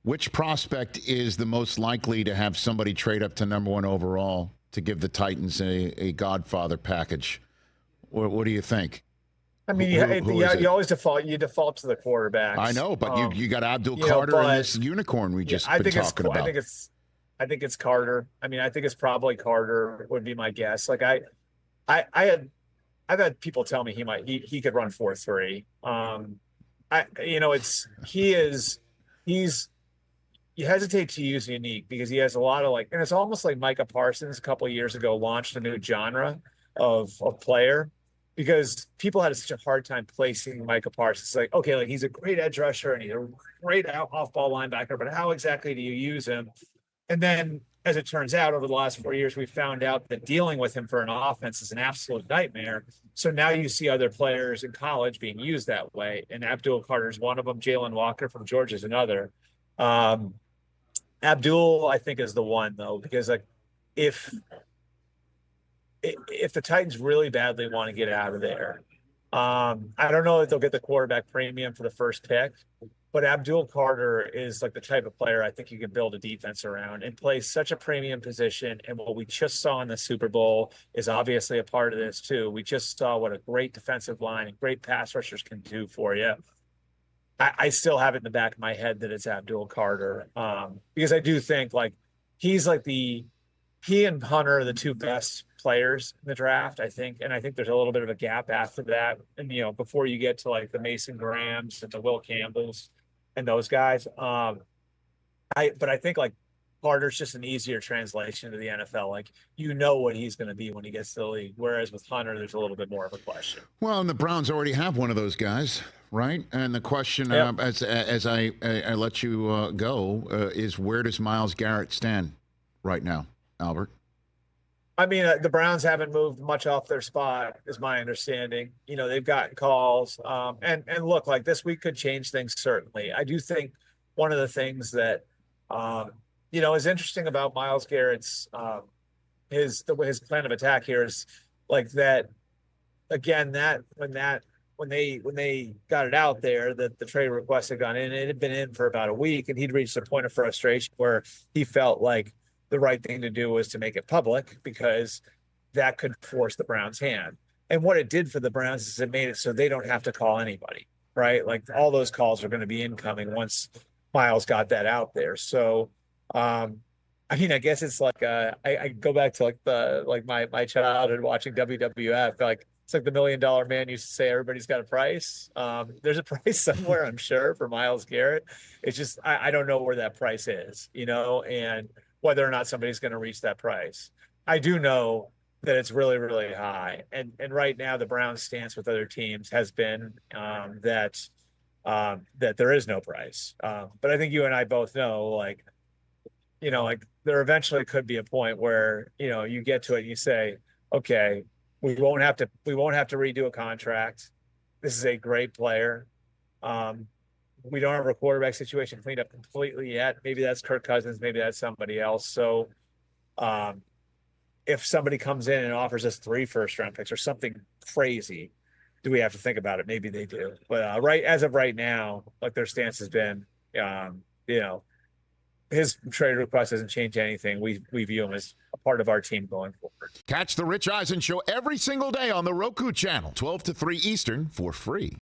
Which prospect is the most likely to have somebody trade up to number 1 overall to give the Titans a Godfather package? What do you think? I mean, Who you always default to the quarterbacks. I know, but you got Abdul you know, Carter and but this unicorn we just I been think talking about. I think it's Carter. I mean, I think it's probably Carter would be my guess. Like I've had people tell me he could run 4.3. He's you hesitate to use unique because he has a lot of and it's almost like Micah Parsons a couple of years ago launched a new genre of player because people had such a hard time placing Micah Parsons. It's like, okay, like he's a great edge rusher and he's a great off-ball linebacker, but how exactly do you use him? And then, as it turns out, over the last 4 years, we found out that dealing with him for an offense is an absolute nightmare. So now you see other players in college being used that way. And Abdul Carter is one of them. Jalen Walker from Georgia is another. Abdul, I think, is the one, though, because if the Titans really badly want to get out of there, I don't know if they'll get the quarterback premium for the first pick, but Abdul Carter is like the type of player I think you can build a defense around and play such a premium position. And what we just saw in the Super Bowl is obviously a part of this too. We just saw what a great defensive line and great pass rushers can do for you. I still have it in the back of my head that it's Abdul Carter because I do think he and Hunter are the two best players in the draft, I think. And I think there's a little bit of a gap after that. And, before you get to the Mason Grahams and the Will Campbells and those guys. But I think Carter's just an easier translation to the NFL. What he's going to be when he gets to the league. Whereas with Hunter, there's a little bit more of a question. Well, and the Browns already have one of those guys, right? And the question, as I let you go, is where does Myles Garrett stand right now, Albert? I mean, the Browns haven't moved much off their spot, is my understanding. They've gotten calls. And look, this week could change things, certainly. I do think one of the things that, is interesting about Myles Garrett's his plan of attack here is that, again, that when they got it out there that the trade request had gone in, it had been in for about a week, and he'd reached a point of frustration where he felt like the right thing to do was to make it public because that could force the Browns' hand. And what it did for the Browns is it made it so they don't have to call anybody, right? All those calls are going to be incoming once Myles got that out there. So, I guess it's I go back to my childhood watching WWF. It's like the $1 Million Man used to say, everybody's got a price. There's a price somewhere, I'm sure, for Myles Garrett. It's just I don't know where that price is, and whether or not somebody's going to reach that price. I do know that it's really, really high. And right now the Browns' stance with other teams has been that there is no price. But I think you and I both know, there eventually could be a point where, you get to it and you say, okay, we won't have to redo a contract. This is a great player. We don't have a quarterback situation cleaned up completely yet. Maybe that's Kirk Cousins. Maybe that's somebody else. So if somebody comes in and offers us 3 first-round picks or something crazy, do we have to think about it? Maybe they do. But as of right now, their stance has been, his trade request doesn't change anything. We view him as a part of our team going forward. Catch the Rich Eisen Show every single day on the Roku channel, 12 to 3 Eastern, for free.